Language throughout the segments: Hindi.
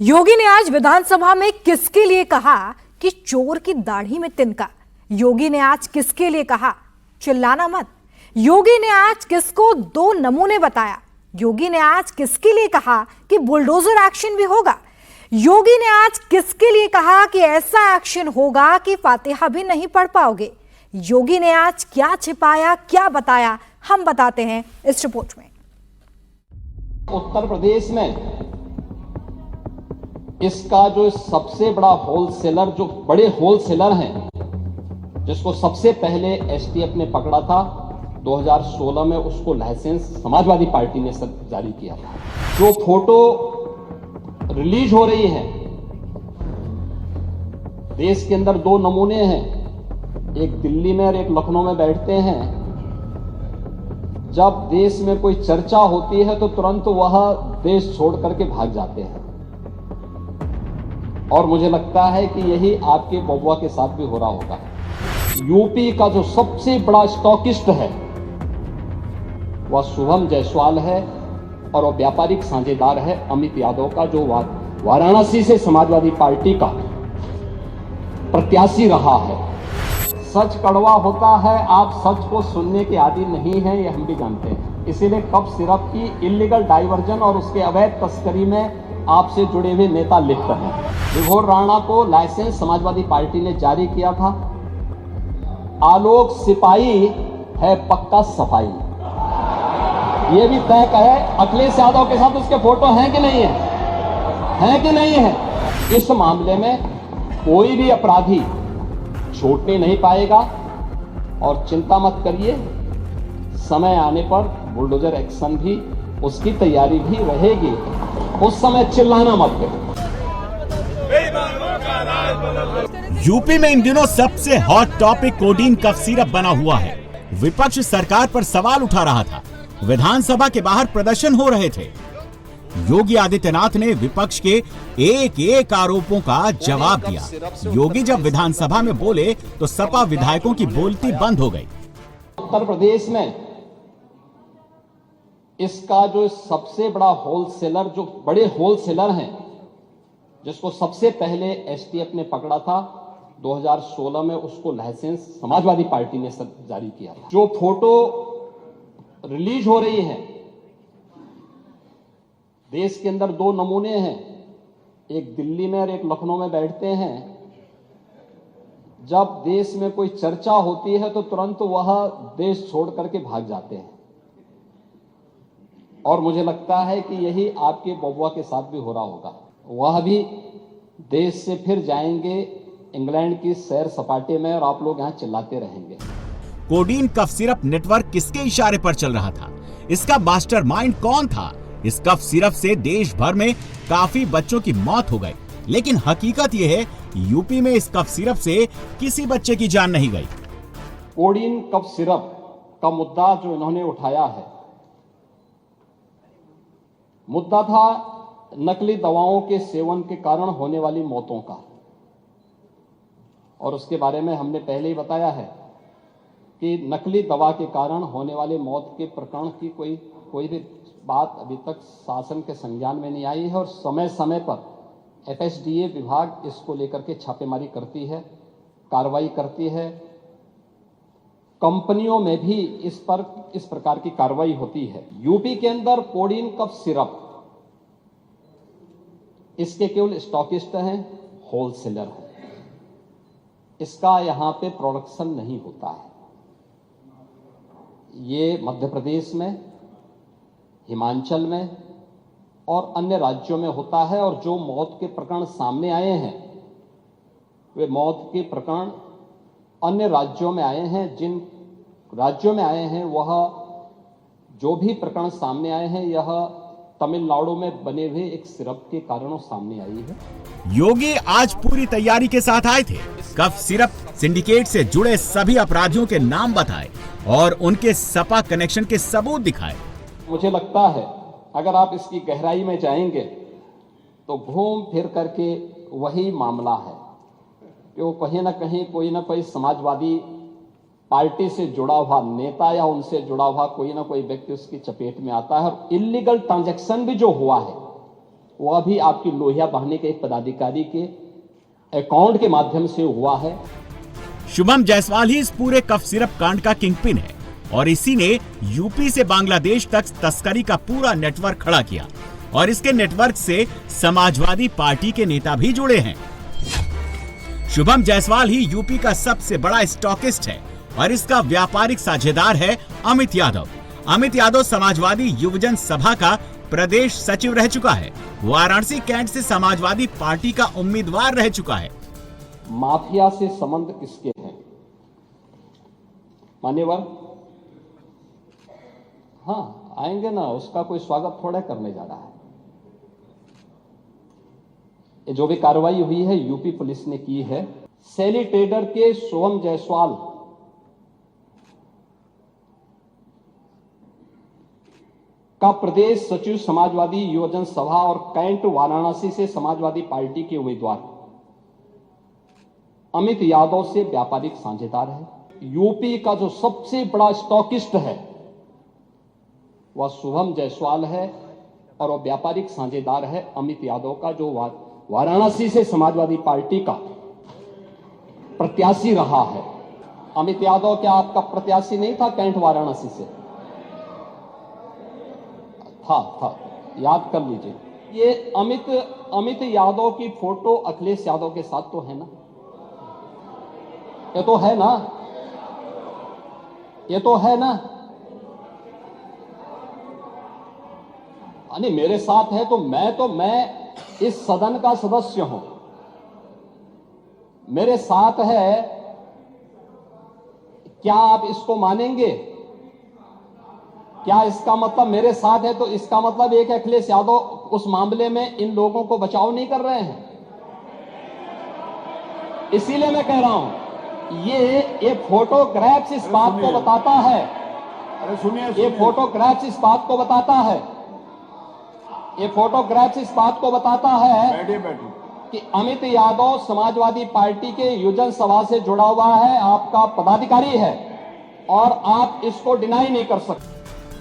योगी ने आज विधानसभा में किसके लिए कहा कि चोर की दाढ़ी में तिनका। योगी ने आज किसके लिए कहा चिल्लाना मत। योगी ने आज किसको दो नमूने बताया। योगी ने आज किसके लिए कहा कि बुलडोजर एक्शन भी होगा। योगी ने आज किसके लिए कहा कि ऐसा एक्शन होगा कि फातिहा भी नहीं पढ़ पाओगे। योगी ने आज क्या छिपाया, क्या बताया, हम बताते हैं इस रिपोर्ट में। उत्तर प्रदेश में इसका जो सबसे बड़ा होलसेलर, जो बड़े होलसेलर हैं, जिसको सबसे पहले एसटीएफ ने पकड़ा था 2016 में, उसको लाइसेंस समाजवादी पार्टी ने जारी किया था। जो फोटो रिलीज हो रही है, देश के अंदर दो नमूने हैं, एक दिल्ली में और एक लखनऊ में बैठते हैं। जब देश में कोई चर्चा होती है तो तुरंत वह देश छोड़ करके भाग जाते हैं, और मुझे लगता है कि यही आपके बबुआ के साथ भी हो रहा होगा। यूपी का जो सबसे बड़ा स्टॉकिस्ट है वह शुभम जायसवाल है, और वह व्यापारिक साझेदार है अमित यादव का, जो वाराणसी से समाजवादी पार्टी का प्रत्याशी रहा है। सच कड़वा होता है, आप सच को सुनने के आदी नहीं हैं, ये हम भी जानते हैं। इसीलिए कफ सिरप की इलीगल डाइवर्जन और उसके अवैध तस्करी में आपसे जुड़े हुए नेता लिप्त हैं। विभोर राणा को लाइसेंस समाजवादी पार्टी ने जारी किया था। आलोक सिपाही है पक्का सफाई, ये भी तय है। अखिलेश यादव के साथ उसके फोटो हैं कि नहीं है कि नहीं है। इस मामले में कोई भी अपराधी छूटने नहीं पाएगा, और चिंता मत करिए, समय आने पर बुलडोजर एक्शन भी, उसकी तैयारी भी रहेगी। उस समय चिल्लाना मत करो। यूपी में इन दिनों सबसे hot topic codeine cough syrup बना हुआ है। विपक्ष सरकार पर सवाल उठा रहा था, विधानसभा के बाहर प्रदर्शन हो रहे थे। योगी आदित्यनाथ ने विपक्ष के एक एक आरोपों का जवाब दिया। योगी जब विधानसभा में बोले तो सपा विधायकों की बोलती बंद हो गई। उत्तर प्रदेश में इसका जो सबसे बड़ा होलसेलर, जो बड़े होलसेलर हैं, जिसको सबसे पहले एसटीएफ ने पकड़ा था 2016 में, उसको लाइसेंस समाजवादी पार्टी ने जारी किया था। जो फोटो रिलीज हो रही है, देश के अंदर दो नमूने हैं, एक दिल्ली में और एक लखनऊ में बैठते हैं। जब देश में कोई चर्चा होती है तो तुरंत वह देश छोड़ करके भाग जाते हैं, और मुझे लगता है कि यही आपके बबुआ के साथ भी हो रहा होगा। वह भी देश से फिर जाएंगे इंग्लैंड की सैर सपाटे में, और आप लोग यहां चिल्लाते रहेंगे। कोडीन कफ सिरप नेटवर्क किसके इशारे पर चल रहा था? इसका मास्टरमाइंड कौन था? इस कफ सिरप से देश भर में काफी बच्चों की मौत हो गई, लेकिन हकीकत यह है यूपी में इस कफ सिरप से किसी बच्चे की जान नहीं गई। कोडीन कफ सिरप का मुद्दा जो इन्होंने उठाया है, मुद्दा था नकली दवाओं के सेवन के कारण होने वाली मौतों का, और उसके बारे में हमने पहले ही बताया है कि नकली दवा के कारण होने वाले मौत के प्रकरण की कोई भी बात अभी तक शासन के संज्ञान में नहीं आई है, और समय समय पर एफएसडीए विभाग इसको लेकर के छापेमारी करती है, कार्रवाई करती है। कंपनियों में भी इस प्रकार की कार्रवाई होती है। यूपी के अंदर कोडीन कफ सिरप, इसके केवल स्टॉकिस्ट हैं, होलसेलर हैं, इसका यहां पे प्रोडक्शन नहीं होता है। ये मध्य प्रदेश में, हिमाचल में और अन्य राज्यों में होता है, और जो मौत के प्रकरण सामने आए हैं, वे मौत के प्रकरण अन्य राज्यों में आए हैं। जिन राज्यों में आए हैं, वह जो भी प्रकरण सामने आए हैं, यह तमिलनाडु में बने हुए एक सिरप के कारणों सामने आई है। योगी आज पूरी तैयारी के साथ आए थे। कफ सिरप सिंडिकेट से जुड़े सभी अपराधियों के नाम बताए और उनके सपा कनेक्शन के सबूत दिखाए। मुझे लगता है अगर आप इसकी गहराई में जाएंगे तो घूम फिर करके वही मामला है कि वो कहीं ना कहीं कोई ना कोई समाजवादी पार्टी से जुड़ा हुआ नेता या उनसे जुड़ा हुआ कोई ना कोई व्यक्ति उसकी चपेट में आता है, और इलीगल ट्रांजैक्शन भी जो हुआ है वह भी आपकी लोहिया बहाने के एक पदाधिकारी के अकाउंट के माध्यम से हुआ है। शुभम जायसवाल ही इस पूरे कफ सिरप कांड का किंगपिन है और इसी ने यूपी से बांग्लादेश तक तस्करी का पूरा नेटवर्क खड़ा किया और इसके नेटवर्क से समाजवादी पार्टी के नेता भी जुड़े हैं। शुभम जायसवाल ही यूपी का सबसे बड़ा स्टॉकिस्ट है और इसका व्यापारिक साझेदार है अमित यादव। अमित यादव समाजवादी युवजन सभा का प्रदेश सचिव रह चुका है। वाराणसी कैंट से समाजवादी पार्टी का उम्मीदवार रह चुका है। माफिया से संबंध किसके हैं मान्यवर? हाँ आएंगे ना, उसका कोई स्वागत थोड़ा करने जा रहा है। ये जो भी कार्रवाई हुई है यूपी पुलिस ने की है। सैली ट्रेडर के शुभम जायसवाल का प्रदेश सचिव समाजवादी युवजन सभा और कैंट वाराणसी से समाजवादी पार्टी के उम्मीदवार अमित यादव से व्यापारिक साझेदार है। यूपी का जो सबसे बड़ा स्टॉकिस्ट है वह शुभम जायसवाल है और वह व्यापारिक साझेदार है अमित यादव का, जो वाराणसी से समाजवादी पार्टी का प्रत्याशी रहा है। अमित यादव क्या आपका प्रत्याशी नहीं था कैंट वाराणसी से? था, याद कर लीजिए। ये अमित यादव की फोटो अखिलेश यादव के साथ तो है ना? ये तो है ना? ये तो है ना? नहीं, मेरे साथ है तो मैं इस सदन का सदस्य हूं, मेरे साथ है। क्या आप इसको मानेंगे? क्या इसका मतलब मेरे साथ है तो इसका मतलब एक अखिलेश यादव उस मामले में इन लोगों को बचाव नहीं कर रहे हैं? इसीलिए मैं कह रहा हूं ये फोटोग्राफ्स इस बात को बताता है। अरे सुनिए, ये फोटोग्राफ्स इस बात को बताता है, ये फोटोग्राफ्स इस बात को बताता है बैठिए कि अमित यादव समाजवादी पार्टी के युवजन सभा से जुड़ा हुआ है, आपका पदाधिकारी है और आप इसको डिनाई नहीं कर सकते।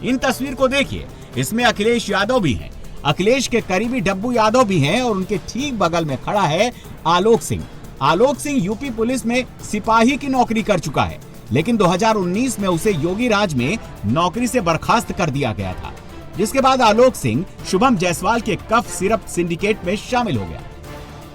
इन तस्वीर को देखिए, इसमें अखिलेश यादव भी हैं। अखिलेश के करीबी डब्बू यादव भी हैं और उनके ठीक बगल में खड़ा है आलोक सिंह। आलोक सिंह यूपी पुलिस में सिपाही की नौकरी कर चुका है, लेकिन 2019 में उसे योगी राज में नौकरी से बर्खास्त कर दिया गया था, जिसके बाद आलोक सिंह शुभम जायसवाल के कफ सिरप सिंडिकेट में शामिल हो गया।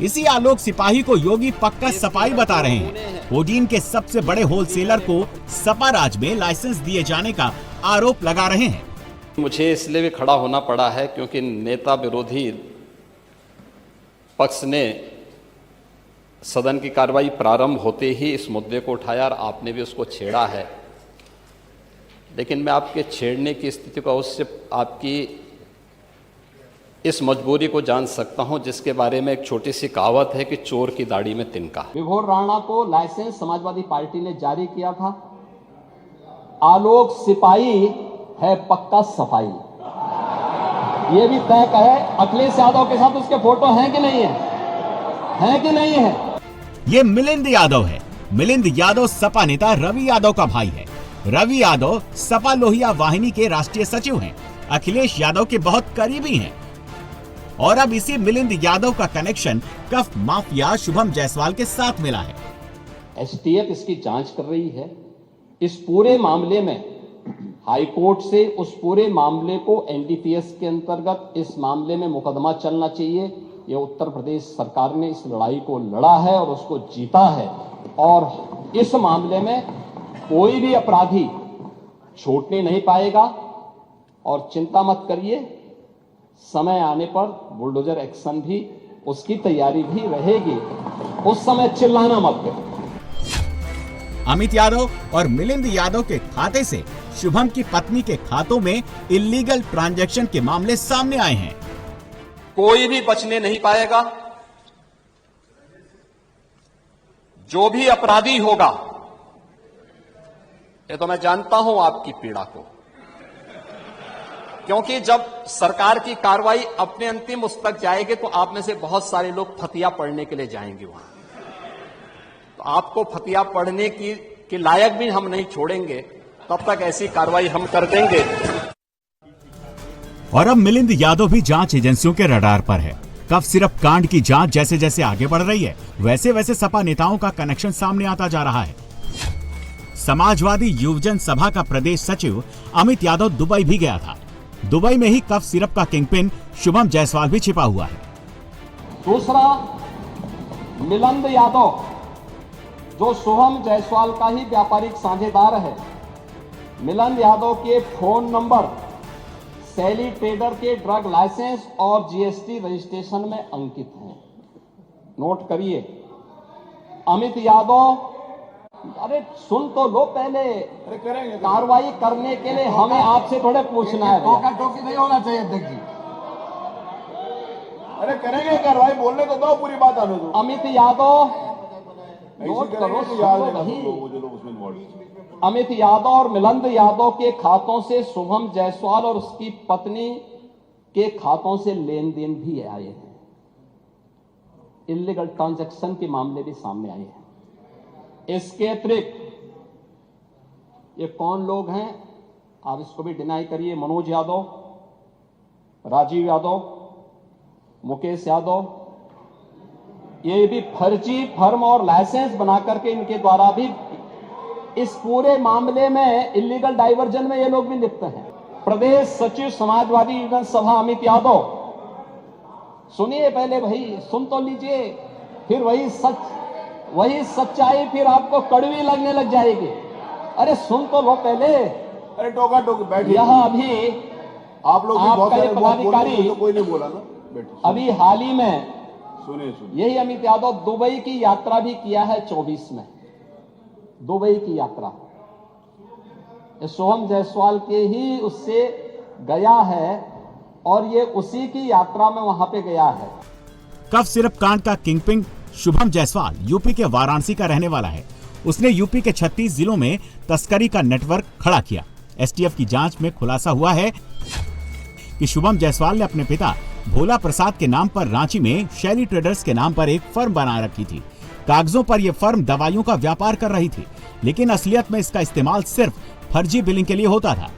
इसी आलोक सिपाही को योगी पक्का सपाई बता रहे हैं। कोडीन के सबसे बड़े होलसेलर को सपा राज में लाइसेंस दिए जाने का आरोप लगा रहे हैं। मुझे इसलिए भी खड़ा होना पड़ा है क्योंकि नेता विरोधी पक्ष ने सदन की कार्रवाई प्रारंभ होते ही इस मुद्दे को उठाया और आपने भी उसको छेड़ा है। लेकिन मैं आपके छेड़ने की स्थिति को उससे आपकी इस मजबूरी को जान सकता हूं, जिसके बारे में एक छोटी सी कहावत है कि चोर की दाढ़ी में तिनका। विभोर राणा को लाइसेंस समाजवादी पार्टी ने जारी किया था। आलोक सिपाही है पक्का सफाई। ये भी तय कहे अखिलेश यादव के साथ उसके फोटो हैं कि नहीं है कि नहीं है? ये मिलिंद यादव है। मिलिंद यादव सपा नेता रवि यादव का भाई है। रवि यादव सपा लोहिया वाहिनी के राष्ट्रीय सचिव हैं। अखिलेश यादव के बहुत करीबी हैं और अब इसी मिलिंद यादव का कनेक्शन कफ माफिया शुभम जायसवाल के साथ मिला है। एसटीएफ इसकी जांच कर रही है। इस पूरे मामले में हाईकोर्ट से उस पूरे मामले को एनडीपीएस के अंतर्गत इस मामले में मुकदमा चलना चाहिए। ये उत्तर प्रदेश सरकार ने इस लड़ाई को लड़ा है और उसको जीता है और इस मामले में कोई भी अपराधी छूटने नहीं पाएगा। और चिंता मत करिए, समय आने पर बुलडोजर एक्शन भी उसकी तैयारी भी रहेगी, उस समय चिल्लाना मत करो। अमित यादव और मिलिंद यादव के खाते से शुभम की पत्नी के खातों में इल्लीगल ट्रांजैक्शन के मामले सामने आए हैं। कोई भी बचने नहीं पाएगा। जो भी अपराधी होगा, ये तो मैं जानता हूं आपकी पीड़ा को, क्योंकि जब सरकार की कार्रवाई अपने अंतिम उस तक जाएगी तो आप में से बहुत सारे लोग फतिया पढ़ने के लिए जाएंगे वहां। तो आपको फतिया पढ़ने की लायक भी हम नहीं छोड़ेंगे, तब तक ऐसी कार्रवाई हम कर देंगे। और अब मिलिंद यादव भी जांच एजेंसियों के रडार पर है। कफ सिरप कांड की जांच जैसे जैसे आगे बढ़ रही है, वैसे वैसे सपा नेताओं का कनेक्शन सामने आता जा रहा है। समाजवादी युवजन सभा का प्रदेश सचिव अमित यादव दुबई भी गया था। दुबई में ही कफ सिरप का किंगपिन शुभम जायसवाल भी छिपा हुआ है। दूसरा, मिलिंद यादव जो शुभम जायसवाल का ही व्यापारिक साझेदार है, मिलिंद यादव के फोन नंबर सैली ट्रेडर के ड्रग लाइसेंस और जीएसटी रजिस्ट्रेशन में अंकित हैं। नोट करिए, अमित यादव, अरे सुन तो लो पहले, कार्रवाई करने के लिए हमें आपसे थोड़े पूछना है। टोका टोकी नहीं होना चाहिए अध्यक्ष जी। अरे करेंगे कार्रवाई, बोलने तो दो, पूरी बात आने दो। अमित यादव, नोट करो, अमित यादव और मिलिंद यादव के खातों से शुभम जायसवाल और उसकी पत्नी के खातों से लेन देन भी आए हैं। इलीगल ट्रांजैक्शन के मामले भी सामने आए हैं। इसके अतिरिक्त ये कौन लोग हैं, आप इसको भी डिनाई करिए। मनोज यादव, राजीव यादव, मुकेश यादव, ये भी फर्जी फर्म और लाइसेंस बना करके इनके द्वारा भी इस पूरे मामले में इलीगल डाइवर्जन में ये लोग भी लिप्त हैं। प्रदेश सचिव समाजवादी युवजन सभा अमित यादव, सुनिए पहले भाई, सुन तो लीजिए, फिर वही सच्चाई फिर आपको कड़वी लगने लग जाएगी। अरे सुन तो लो पहले। अरे टोका टोकी बैठिए। यह अभी आप लोग भी बहुत सारे पदाधिकारी, तो कोई नहीं बोला ना, बैठिए। अभी हाल ही में सुनिए यही अमित यादव दुबई की यात्रा भी किया है 24 में, दुबई की यात्रा शुभम जायसवाल के ही उससे गया है और ये उसी की यात्रा में वहां पे गया है। कफ सिरप कांड का किंगपिन शुभम जायसवाल यूपी के वाराणसी का रहने वाला है। उसने यूपी के 36 जिलों में तस्करी का नेटवर्क खड़ा किया। एसटीएफ की जांच में खुलासा हुआ है कि शुभम जायसवाल ने अपने पिता भोला प्रसाद के नाम पर रांची में शैली ट्रेडर्स के नाम पर एक फर्म बना रखी थी। कागजों पर यह फर्म दवाइयों का व्यापार कर रही थी, लेकिन असलियत में इसका इस्तेमाल सिर्फ फर्जी बिलिंग के लिए होता था।